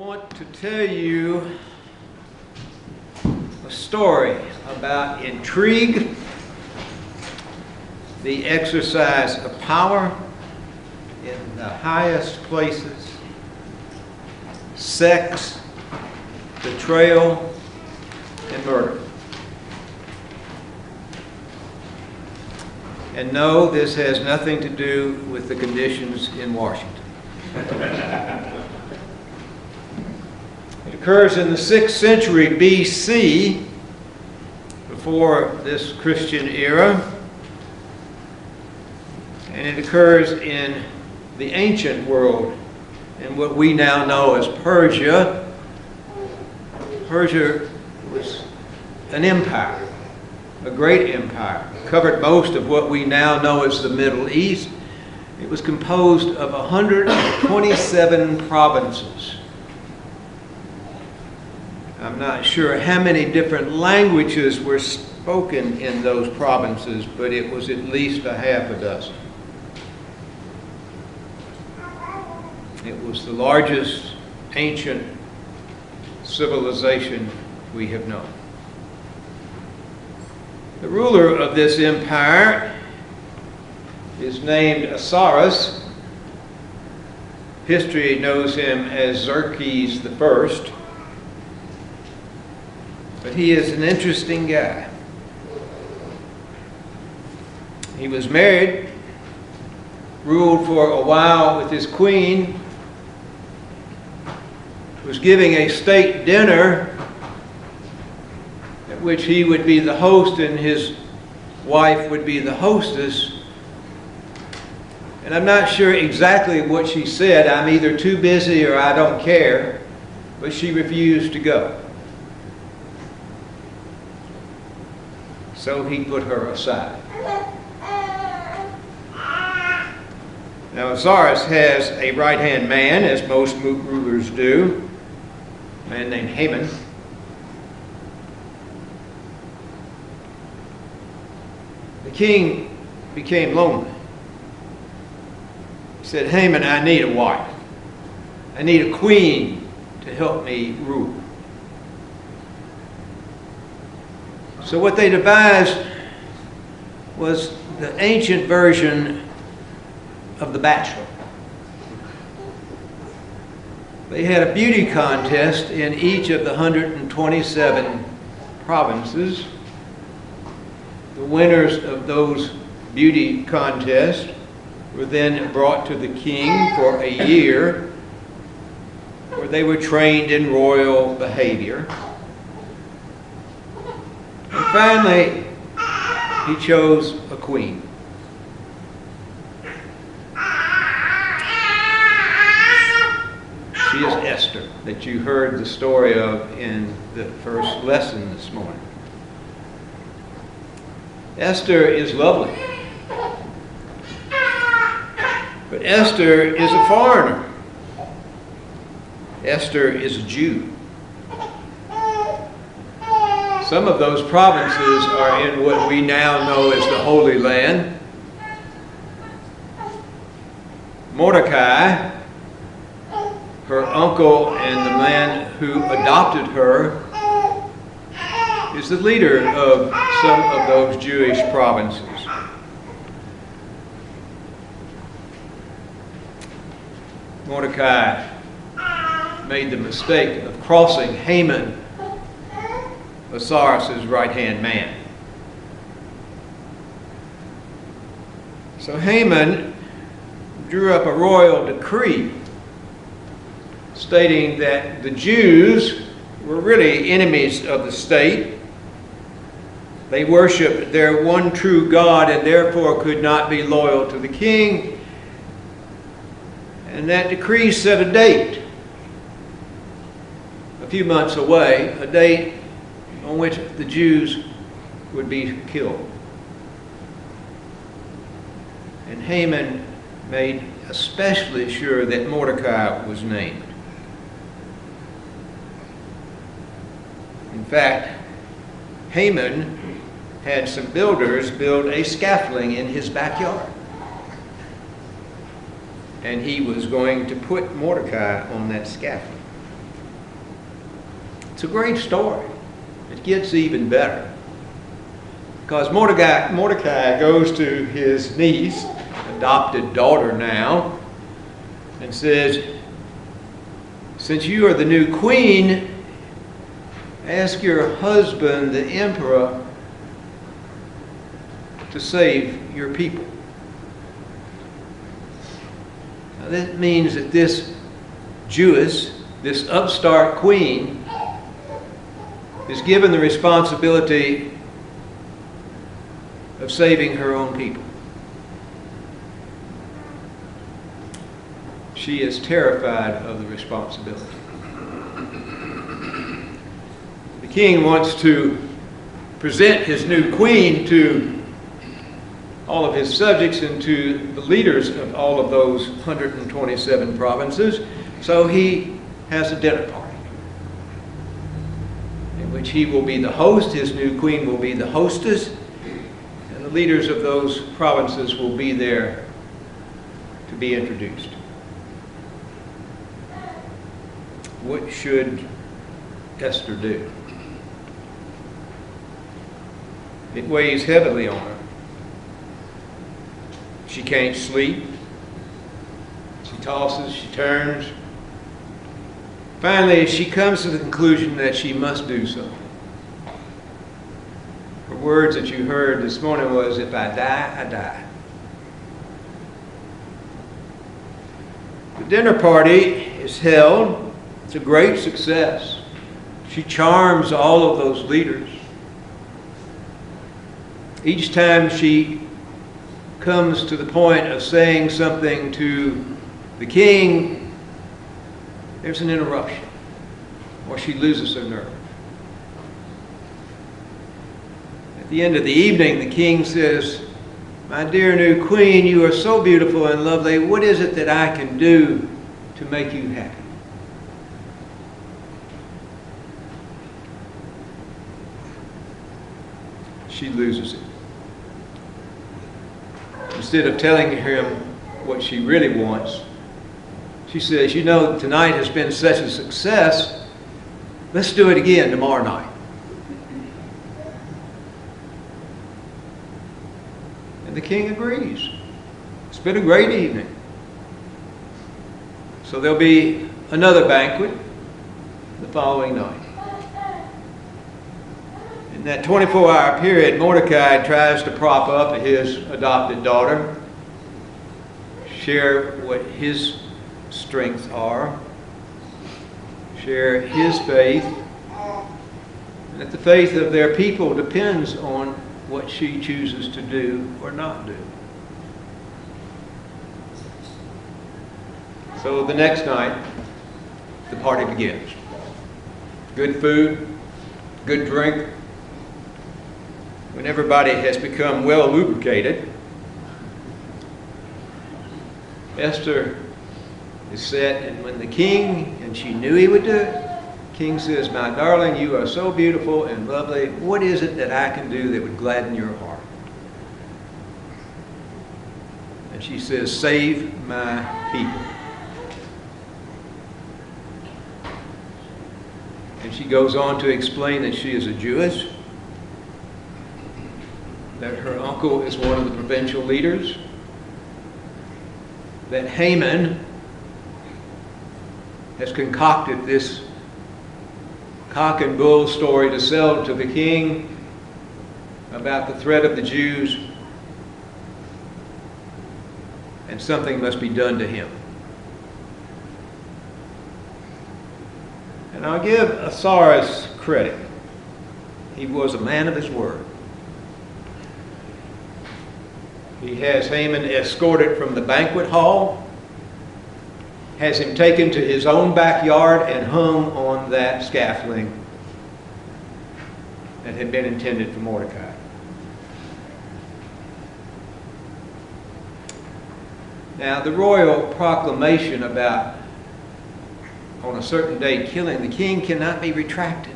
want to tell you a story about intrigue, the exercise of power in the highest places, sex, betrayal, and murder. And no, this has nothing to do with the conditions in Washington. It occurs in the 6th century BC, before this Christian era, and it occurs in the ancient world, in what we now know as Persia. Persia was an empire, a great empire, covered most of what we now know as the Middle East. It was composed of 127 provinces. I'm not sure how many different languages were spoken in those provinces, but it was at least a half a dozen. It was the largest ancient civilization we have known. The ruler of this empire is named Osiris. History knows him as Xerxes I. But he is an interesting guy. He was married, ruled for a while with his queen, was giving a state dinner at which he would be the host and his wife would be the hostess. And I'm not sure exactly what she said. I'm either too busy or I don't care. But she refused to go. So he put her aside. Now Osiris has a right-hand man, as most rulers do, a man named Haman. The king became lonely. He said, Haman, I need a wife. I need a queen to help me rule. So what they devised was the ancient version of The Bachelor. They had a beauty contest in each of the 127 provinces. The winners of those beauty contests were then brought to the king for a year, where they were trained in royal behavior. And finally, he chose a queen. She is Esther, that you heard the story of in the first lesson this morning. Esther is lovely. But Esther is a foreigner. Esther is a Jew. Some of those provinces are in what we now know as the Holy Land. Mordecai, her uncle and the man who adopted her, is the leader of some of those Jewish provinces. Mordecai made the mistake of crossing Haman, Osiris' right-hand man. So Haman drew up a royal decree stating that the Jews were really enemies of the state. They worshiped their one true God and therefore could not be loyal to the king. And that decree set a date, a few months away, a date on which the Jews would be killed. And Haman made especially sure that Mordecai was named. In fact, Haman had some builders build a scaffolding in his backyard. And he was going to put Mordecai on that scaffolding. It's a great story. It gets even better. Because Mordecai goes to his niece, adopted daughter now, and says, since you are the new queen, ask your husband, the emperor, to save your people. Now that means that this Jewess, this upstart queen, is given the responsibility of saving her own people. She is terrified of the responsibility. The king wants to present his new queen to all of his subjects and to the leaders of all of those 127 provinces. So he has a dinner party in which he will be the host, his new queen will be the hostess, and the leaders of those provinces will be there to be introduced. What should Esther do? It weighs heavily on her. She can't sleep. She tosses, she turns. Finally, she comes to the conclusion that she must do something. Her words that you heard this morning was, if I die, I die. The dinner party is held. It's a great success. She charms all of those leaders. Each time she comes to the point of saying something to the king, there's an interruption, or she loses her nerve. At the end of the evening, the king says, my dear new queen, you are so beautiful and lovely. What is it that I can do to make you happy? She loses it. Instead of telling him what she really wants, she says, you know, tonight has been such a success. Let's do it again tomorrow night. And the king agrees. It's been a great evening. So there'll be another banquet the following night. In that 24-hour period, Mordecai tries to prop up his adopted daughter, share what his strengths are, share his faith, and that the faith of their people depends on what she chooses to do or not do. So the next night, the party begins. Good food, good drink. When everybody has become well lubricated, Esther is set, and when the king, and she knew he would do it, the king says, my darling, you are so beautiful and lovely. What is it that I can do that would gladden your heart? And she says, save my people. And she goes on to explain that she is a Jewess, that her uncle is one of the provincial leaders, that Haman has concocted this cock and bull story to sell to the king about the threat of the Jews, and something must be done to him. And I'll give Ahasuerus credit. He was a man of his word. He has Haman escorted from the banquet hall, has him taken to his own backyard and hung on that scaffolding that had been intended for Mordecai. Now, the royal proclamation about on a certain day killing the king cannot be retracted.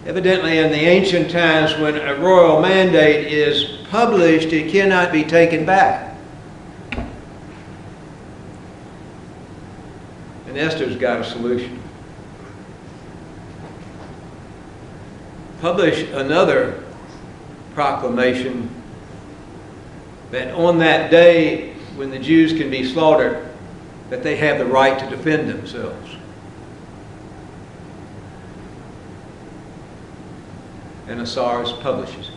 Evidently, in the ancient times, when a royal mandate is published, it cannot be taken back. And Esther's got a solution. publish another proclamation that on that day when the Jews can be slaughtered, that they have the right to defend themselves. And Osiris publishes it.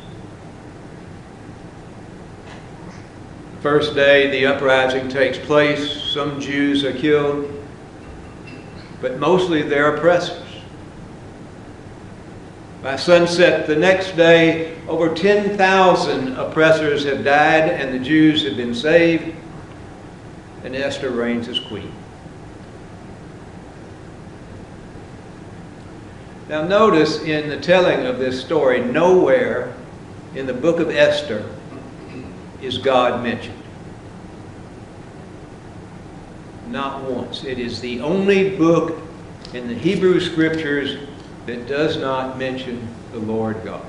The first day the uprising takes place, some Jews are killed, but mostly their oppressors. By sunset the next day, over 10,000 oppressors have died and the Jews have been saved, and Esther reigns as queen. Now notice in the telling of this story, nowhere in the book of Esther is God mentioned. Not once. It is the only book in the Hebrew Scriptures that does not mention the Lord God.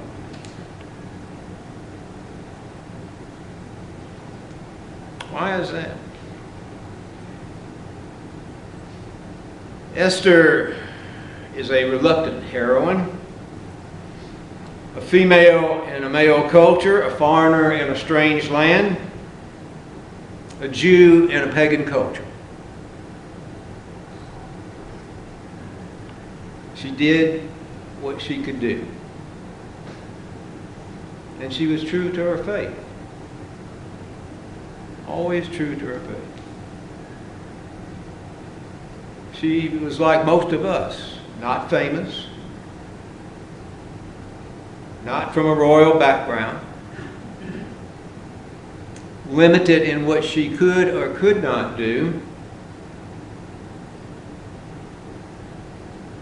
Why is that? Esther is a reluctant heroine, a female in a male culture, a foreigner in a strange land, a Jew in a pagan culture. She did what she could do. And she was true to her faith. Always true to her faith. She was like most of us, not famous, not from a royal background, limited in what she could or could not do.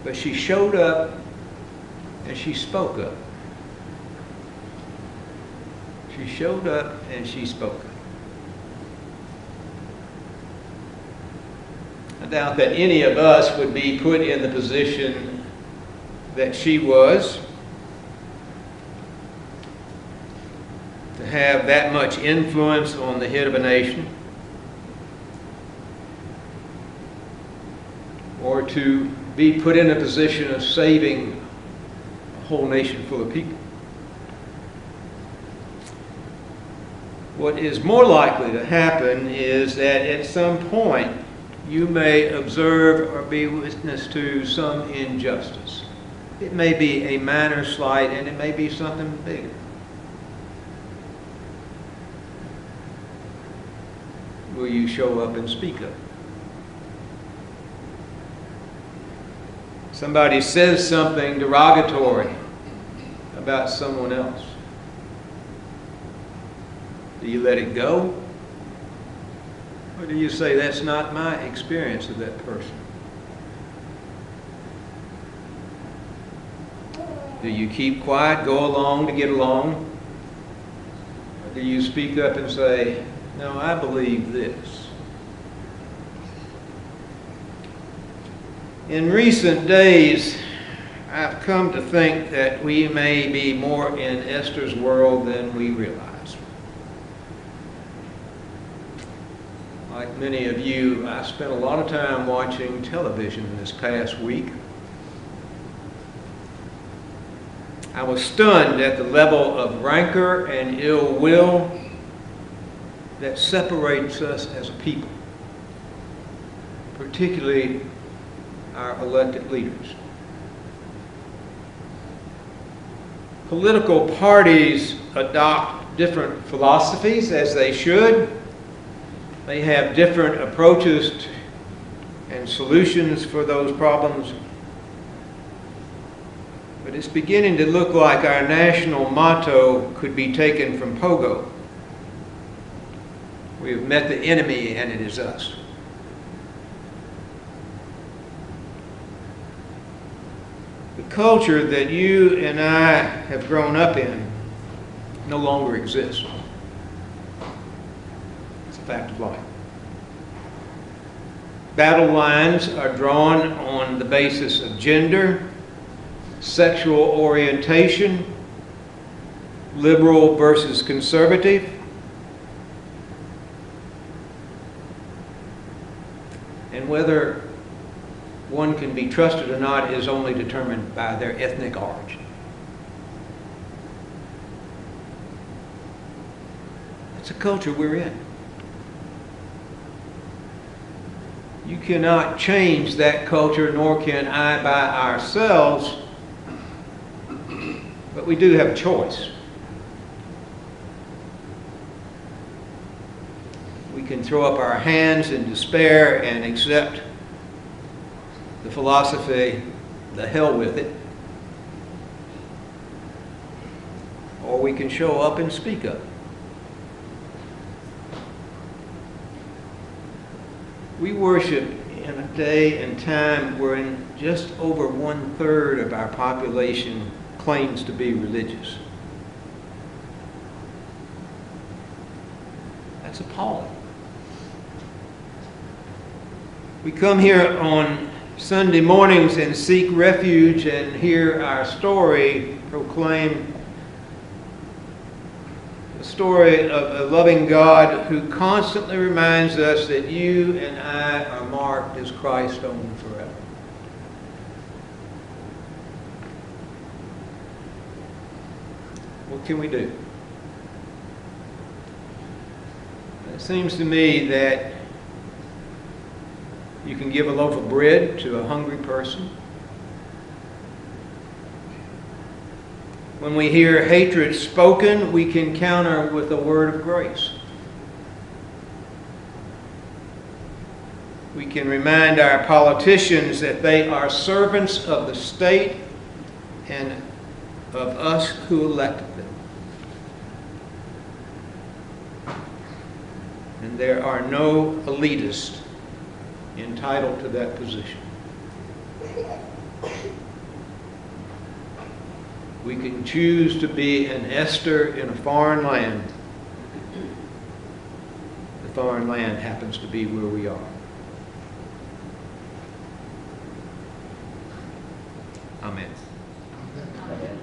But she showed up and she spoke up. She showed up and she spoke up. I doubt that any of us would be put in the position that she was, to have that much influence on the head of a nation, or to be put in a position of saving a whole nation full of people. What is more likely to happen is that at some point you may observe or be witness to some injustice. It may be a minor slight and it may be something bigger. Will you show up and speak up? Somebody says something derogatory about someone else. Do you let it go? Or do you say, that's not my experience of that person? Do you keep quiet, go along to get along? Or do you speak up and say, no, I believe this? In recent days, I've come to think that we may be more in Esther's world than we realize. Like many of you, I spent a lot of time watching television this past week. I was stunned at the level of rancor and ill will that separates us as a people, particularly our elected leaders. Political parties adopt different philosophies, as they should. They have different approaches and solutions for those problems. But it's beginning to look like our national motto could be taken from Pogo. We have met the enemy and it is us. The culture that you and I have grown up in no longer exists. It's a fact of life. Battle lines are drawn on the basis of gender, sexual orientation, liberal versus conservative, and whether one can be trusted or not is only determined by their ethnic origin. It's a culture we're in. You cannot change that culture, nor can I by ourselves, but we do have a choice. We can throw up our hands in despair and accept the philosophy, the hell with it, or we can show up and speak up. We worship in a day and time wherein just over 1/3 of our population claims to be religious. That's appalling. We come here on Sunday mornings and seek refuge and hear our story proclaim story of a loving God who constantly reminds us that you and I are marked as Christ's own forever. What can we do? It seems to me that you can give a loaf of bread to a hungry person. When we hear hatred spoken, we can counter with a word of grace. We can remind our politicians that they are servants of the state and of us who elected them. And there are no elitists entitled to that position. We can choose to be an Esther in a foreign land. The foreign land happens to be where we are. Amen. Amen.